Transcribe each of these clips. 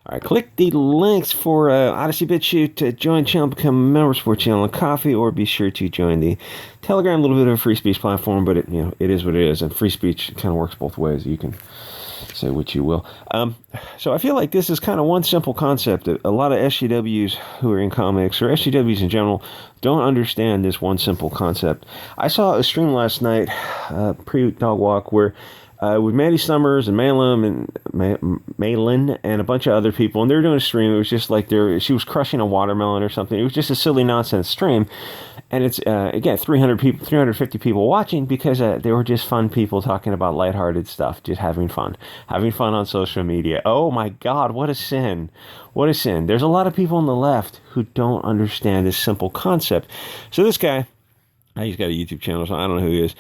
All right, click the links for Odyssey, Bit Chute to join channel, become a member, support channel on Coffee, or be sure to join the Telegram. A little bit of a free speech platform, but it is what it is, and free speech kind of works both ways. You can say what you will. So I feel like this is kind of one simple concept that a lot of SJWs who are in comics, or SJWs in general, don't understand this one simple concept. I saw a stream last night, pre-dog walk, where with Maddie Summers and Malin and a bunch of other people, and they were doing a stream. It was just like she was crushing a watermelon or something. It was just a silly nonsense stream, and it's again 350 people watching because they were just fun people talking about lighthearted stuff, just having fun on social media. Oh my God, what a sin! What a sin! There's a lot of people on the left who don't understand this simple concept. So this guy, he's got a YouTube channel, so I don't know who he is.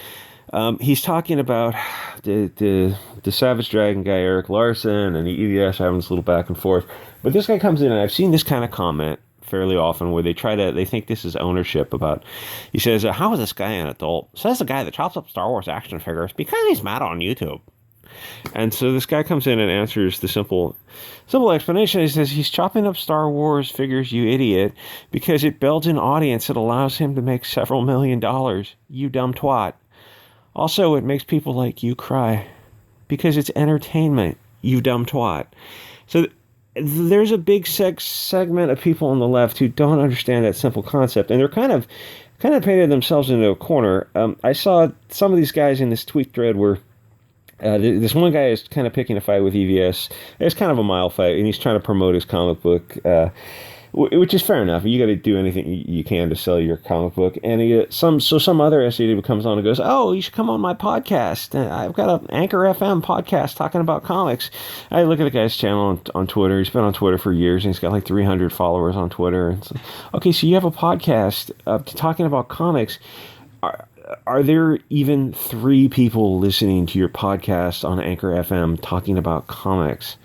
He's talking about the Savage Dragon guy, Erik Larsen, and the EVS having this little back and forth. But this guy comes in, and I've seen this kind of comment fairly often where they think this is ownership about. He says, how is this guy an adult? Says the guy that chops up Star Wars action figures because he's mad on YouTube. And so this guy comes in and answers the simple explanation. He says he's chopping up Star Wars figures, you idiot, because it builds an audience that allows him to make several $1 million, you dumb twat. Also, it makes people like you cry because it's entertainment, you dumb twat. So there's a big segment of people on the left who don't understand that simple concept, and they're kind of painted themselves into a corner. I saw some of these guys in this tweet thread where this one guy is kind of picking a fight with EVS. It's kind of a mild fight, and he's trying to promote his comic book, which is fair enough. You got to do anything you can to sell your comic book. And some other SJW comes on and goes, "Oh, you should come on my podcast. I've got an Anchor FM podcast talking about comics." I look at the guy's channel on Twitter. He's been on Twitter for years, and he's got like 300 followers on Twitter. And so, okay, so you have a podcast talking about comics. Are there even 3 people listening to your podcast on Anchor FM talking about comics?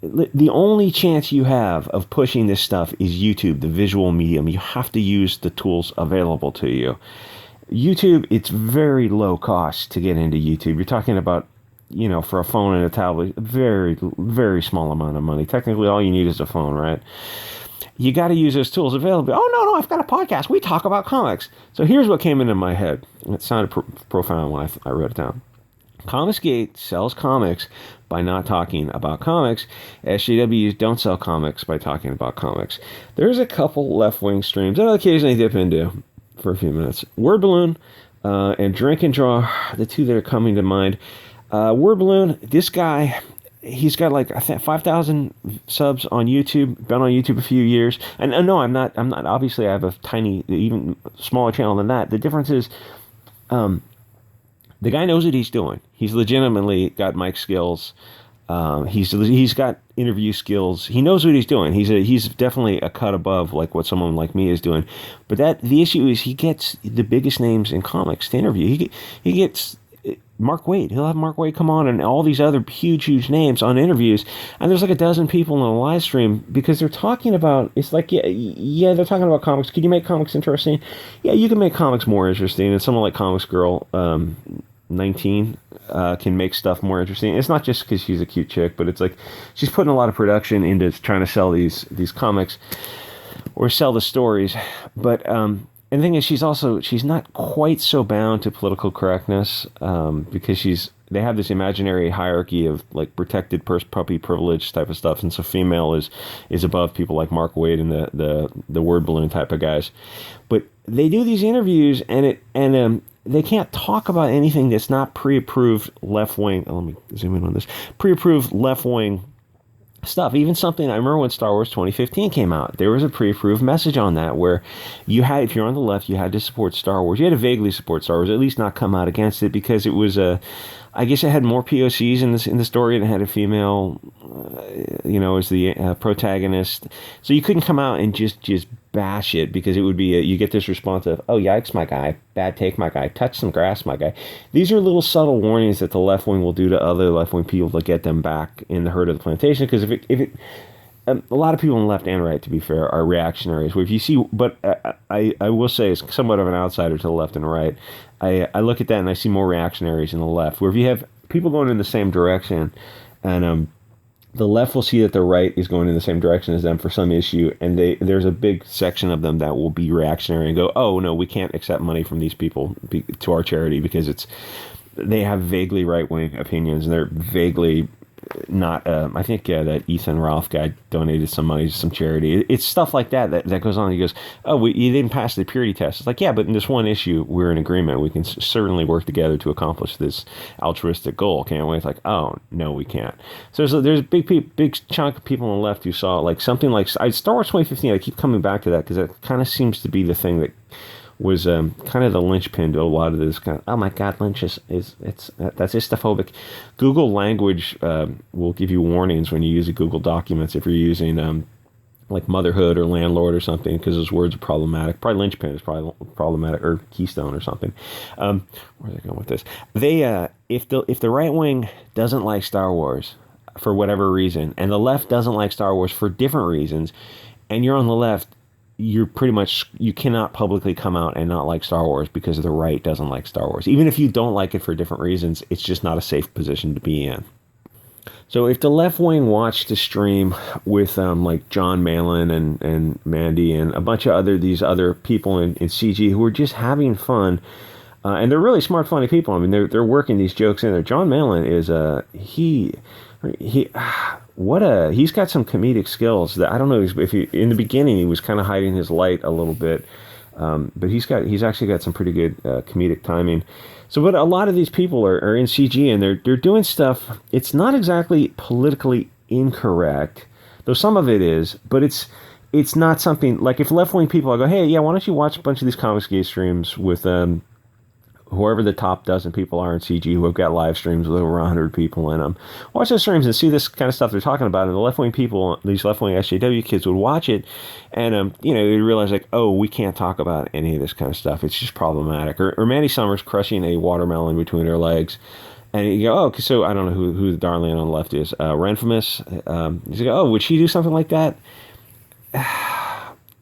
The only chance you have of pushing this stuff is YouTube, the visual medium. You have to use the tools available to you. YouTube, it's very low cost to get into YouTube. You're talking about, for a phone and a tablet, very, very small amount of money. Technically, all you need is a phone, right? You got to use those tools available. Oh, no, I've got a podcast. We talk about comics. So here's what came into my head. It sounded profound when I wrote it down. Comicsgate sells comics by not talking about comics. SJWs don't sell comics by talking about comics. There's a couple left-wing streams that I occasionally dip into for a few minutes. Word Balloon and Drink and Draw, the two that are coming to mind. Word Balloon, this guy, he's got like 5,000 subs on YouTube. Been on YouTube a few years. And no, I'm not. Obviously, I have a tiny, even smaller channel than that. The difference is, the guy knows what he's doing. He's legitimately got mic skills. He's got interview skills. He knows what he's doing. He's definitely a cut above like what someone like me is doing. But the issue is he gets the biggest names in comics to interview. He gets Mark Waid. He'll have Mark Waid come on and all these other huge names on interviews. And there's like a dozen people in a live stream because they're talking about, it's like, yeah, they're talking about comics. Can you make comics interesting? Yeah, you can make comics more interesting. And someone like Comics Girl, 19, can make stuff more interesting. It's not just because she's a cute chick, but it's like she's putting a lot of production into trying to sell these comics or sell the stories. But, and the thing is, she's not quite so bound to political correctness because they have this imaginary hierarchy of like protected puppy privilege type of stuff, and so female is above people like Mark Waid and the Word Balloon type of guys. But they do these interviews, and they can't talk about anything that's not pre-approved left-wing. Let me zoom in on this. Pre-approved left-wing stuff. Even something, I remember when Star Wars 2015 came out, there was a pre-approved message on that where you had, if you're on the left, you had to support Star Wars. You had to vaguely support Star Wars, at least not come out against it, because it was I guess it had more POCs in the story, and it had a female, as the protagonist. So you couldn't come out and just bash it, because it would be you get this response of, oh, yikes, my guy, bad take, my guy, touch some grass, my guy. These are little subtle warnings that the left wing will do to other left wing people to get them back in the herd of the plantation. Because a lot of people on the left and right, to be fair, are reactionaries. Where if you see, but I will say, as somewhat of an outsider to the left and right, I look at that and I see more reactionaries in the left. Where if you have people going in the same direction, and the left will see that the right is going in the same direction as them for some issue, and there's a big section of them that will be reactionary and go, oh no, we can't accept money from these people to our charity because they have vaguely right-wing opinions, and they're vaguely not. I think that Ethan Ralph guy donated some money to some charity. It's stuff like that goes on. He goes, oh, you didn't pass the purity test. It's like, yeah, but in this one issue, we're in agreement. We can certainly work together to accomplish this altruistic goal, can't we? It's like, oh, no, we can't. So there's a big chunk of people on the left who saw like something like Star Wars 2015. I keep coming back to that because it kind of seems to be the thing that was kind of the linchpin to a lot of this kind of, oh my God, Lynch that's Istophobic. Google language will give you warnings when you use Google Documents if you're using like motherhood or landlord or something, because those words are problematic. Probably linchpin is probably problematic, or keystone or something. Where are they going with this? They if the right wing doesn't like Star Wars for whatever reason, and the left doesn't like Star Wars for different reasons, and you're on the left, you cannot publicly come out and not like Star Wars because the right doesn't like Star Wars. Even if you don't like it for different reasons, it's just not a safe position to be in. So if the left wing watched the stream with like John Malin and Mandy and a bunch of these other people in CG who were just having fun, and they're really smart, funny people. I mean, they're working these jokes in there. John Malin is he's got some comedic skills that I don't know if in the beginning he was kind of hiding his light a little bit, but he's actually got some pretty good comedic timing. So, but a lot of these people are in CG and they're doing stuff. It's not exactly politically incorrect, though some of it is, but it's not something like if left wing people, I go, hey, yeah, why don't you watch a bunch of these comicsgate streams with whoever the top dozen people are in CG who have got live streams with over 100 people in them. Watch those streams and see this kind of stuff they're talking about. And the left-wing people, these left-wing SJW kids would watch it and, they'd realize like, oh, we can't talk about any of this kind of stuff. It's just problematic. Or Mandy Summers crushing a watermelon between her legs. And you go, oh, so I don't know who the darling on the left is. Renfamous. You go, oh, would she do something like that?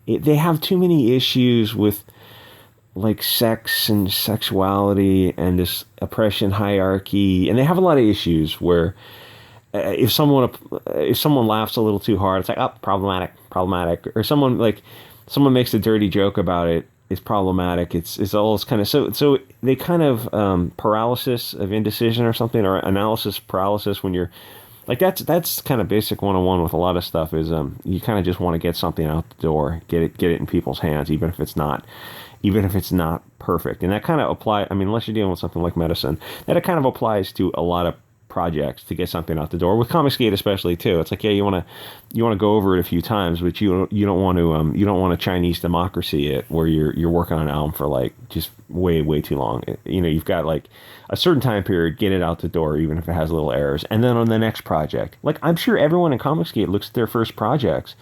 They have too many issues with like sex and sexuality and this oppression hierarchy, and they have a lot of issues where if someone laughs a little too hard, it's like, oh, problematic, or someone makes a dirty joke about it, it's problematic. It's all this kind of so they kind of paralysis of indecision or something, or analysis paralysis when you're like that's kind of basic 101 with a lot of stuff is you kind of just want to get something out the door, get it in people's hands, even if it's not perfect. And that kind of applies, I mean, unless you're dealing with something like medicine, that it kind of applies to a lot of projects to get something out the door. With comicsgate especially too. It's like, yeah, you want to go over it a few times, but you don't want to Chinese democracy it where you're working on an album for like just way too long. You've got like a certain time period, get it out the door, even if it has little errors. And then on the next project, like I'm sure everyone in comicsgate looks at their first projects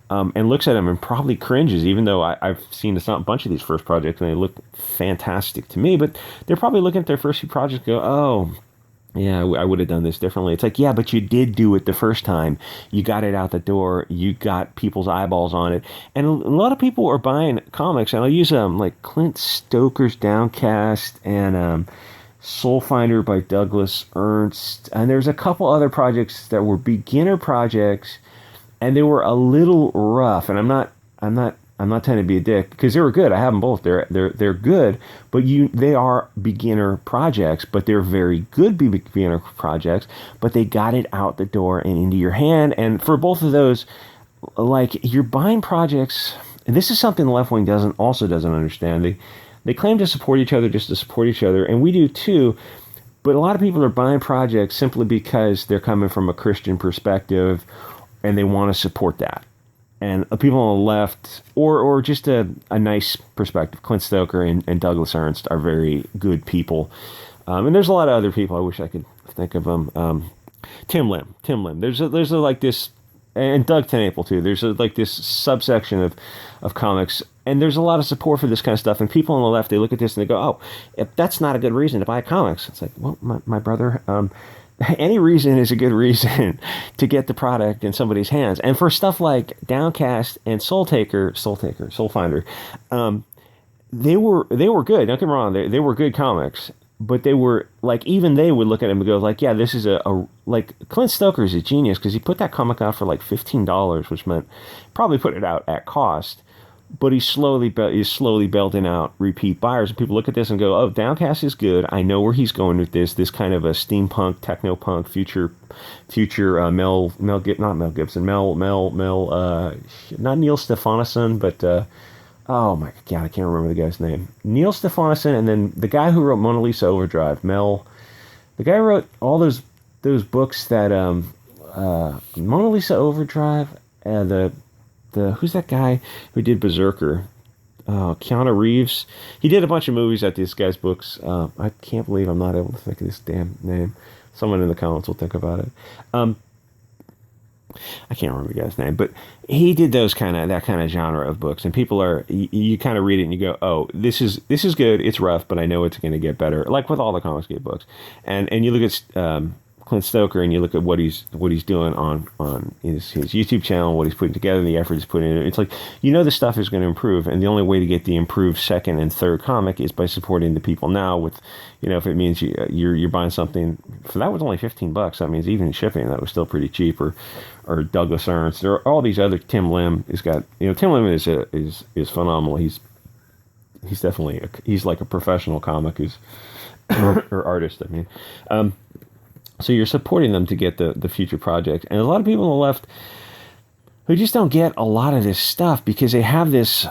and looks at them and probably cringes, even though I've seen a bunch of these first projects and they look fantastic to me, but they're probably looking at their first few projects and go, oh, yeah, I would have done this differently. It's like, yeah, but you did do it the first time. You got it out the door. You got people's eyeballs on it. And a lot of people are buying comics, and I'll use like Clint Stoker's Downcast and Soul Finder by Douglas Ernst. And there's a couple other projects that were beginner projects, and they were a little rough. And I'm not trying to be a dick because they were good. I have them both. They're good, but they are beginner projects, but they're very good beginner projects. But they got it out the door and into your hand. And for both of those, like you're buying projects, and this is something the left wing doesn't understand. They claim to support each other just to support each other, and we do too. But a lot of people are buying projects simply because they're coming from a Christian perspective, and they want to support that. And people on the left, or just a nice perspective, Clint Stoker and Douglas Ernst are very good people. And there's a lot of other people. I wish I could think of them. Tim Lim. There's like this, and Doug Tenaple too. There's like this subsection of comics, and there's a lot of support for this kind of stuff. And people on the left, they look at this and they go, "Oh, if that's not a good reason to buy comics." It's like, well, my brother. Any reason is a good reason to get the product in somebody's hands. And for stuff like Downcast and Soul Finder, they were good. Don't get me wrong, they were good comics. but they were like, even they would look at him and go like, yeah, this is a like Clint Stoker is a genius because he put that comic out for like $15, which meant probably put it out at cost. But he's slowly belting out repeat buyers, and people look at this and go, "Oh, Downcast is good. I know where he's going with this. This kind of a steampunk, technopunk, future not Mel Gibson, not Neil Stephenson, but oh my God, I can't remember the guy's name. Neil Stephenson, and then the guy who wrote Mona Lisa Overdrive, the guy who wrote all those books that Mona Lisa Overdrive, who's that guy who did Berserker? Keanu Reeves. He did a bunch of movies at this guy's books. I can't believe I'm not able to think of this damn name. Someone in the comments will think about it. I can't remember the guy's name, but he did that kind of genre of books, and people are you kind of read it and you go, oh, this is good. It's rough, but I know it's going to get better. Like with all the comicsgate books, and you look at Clint Stoker and you look at what he's doing on his YouTube channel, what he's putting together, the effort he's putting in. It's like, the stuff is going to improve, and the only way to get the improved second and third comic is by supporting the people now. With if it means you're buying something for that was only $15, that means even shipping that was still pretty cheap. Or Douglas Ernst, there are all these other. Tim Lim has got Tim Lim is phenomenal. He's definitely he's like a professional comic or artist. I mean. So you're supporting them to get the future projects. And a lot of people on the left who just don't get a lot of this stuff because they have this,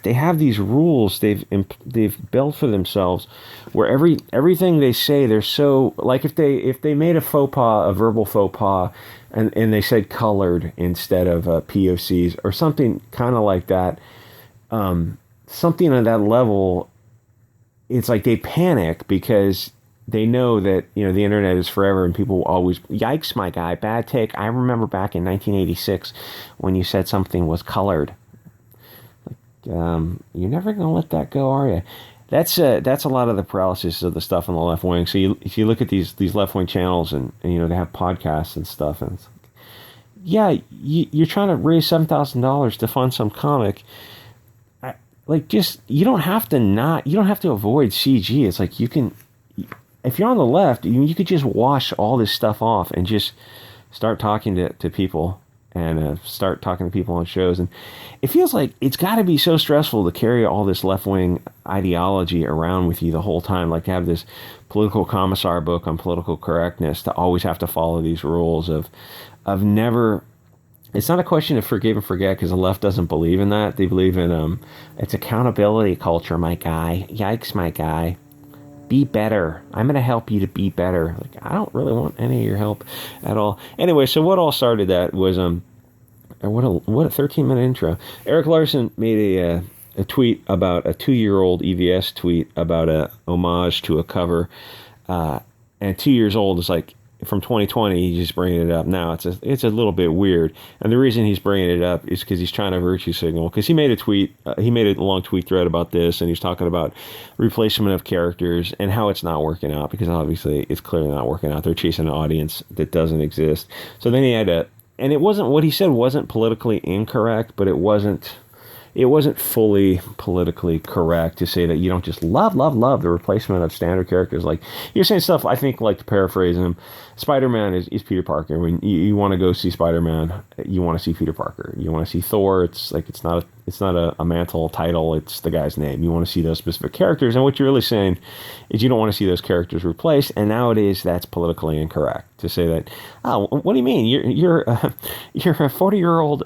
they have these rules they've built for themselves where everything they say, they're so, like if they made a verbal faux pas, and they said colored instead of POCs or something kind of like that, something on that level, it's like they panic because they know that, the internet is forever and people will always, yikes, my guy, bad take. I remember back in 1986 when you said something was colored. Like, you're never going to let that go, are you? That's a lot of the paralysis of the stuff on the left wing. So if you look at these left wing channels and they have podcasts and stuff, and it's like, yeah, you're trying to raise $7,000 to fund some comic. You don't have to avoid CG. It's like if you're on the left, you could just wash all this stuff off and just start talking to people and start talking to people on shows. And it feels like it's got to be so stressful to carry all this left-wing ideology around with you the whole time, like to have this political commissar book on political correctness, to always have to follow these rules of never... It's not a question of forgive and forget, because the left doesn't believe in that. They believe in it's accountability culture, my guy. Yikes, my guy. Be better. I'm going to help you to be better. Like, I don't really want any of your help at all. Anyway, so what all started that was what a 13-minute intro. Erik Larsen made a tweet about a 2-year-old EVS tweet about a homage to a cover, and 2 years old is like from 2020. He's just bringing it up now. It's a little bit weird, and the reason he's bringing it up is because he's trying to virtue signal. Because he made a tweet, he made a long tweet thread about this, and he's talking about replacement of characters and how it's not working out, because obviously it's clearly not working out. They're chasing an audience that doesn't exist. So then he had and it wasn't, what he said wasn't politically incorrect, but it wasn't fully politically correct to say that you don't just love the replacement of standard characters. Like, you're saying stuff, I think, like, to paraphrase him, Spider-Man is Peter Parker. When you want to go see Spider-Man, you want to see Peter Parker. You want to see Thor, it's like, it's not a mantle title, it's the guy's name. You want to see those specific characters, and what you're really saying is you don't want to see those characters replaced, and nowadays that's politically incorrect to say that. Oh, what do you mean? You're a 40-year-old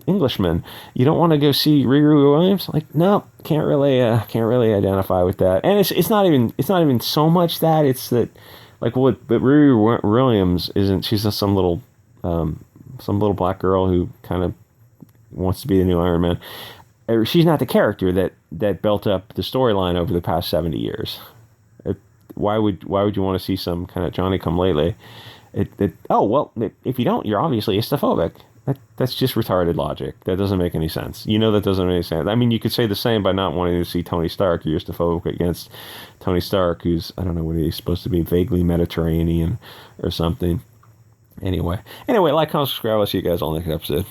Englishman. You don't want to go see Riri Williams? Like, no, can't really identify with that. And it's not even so much that, it's that, like, but Riri Williams isn't. She's just some little black girl who kind of wants to be the new Iron Man. She's not the character that built up the storyline over the past 70 years. Why would you want to see some kind of Johnny come lately? If you don't, you're obviously istophobic. That's just retarded logic. That doesn't make any sense. That doesn't make any sense. I mean, you could say the same by not wanting to see Tony Stark. You're istophobic against Tony Stark, who's, I don't know, what he's supposed to be, vaguely Mediterranean or something. Anyway, like, comment, subscribe. I'll see you guys on the next episode.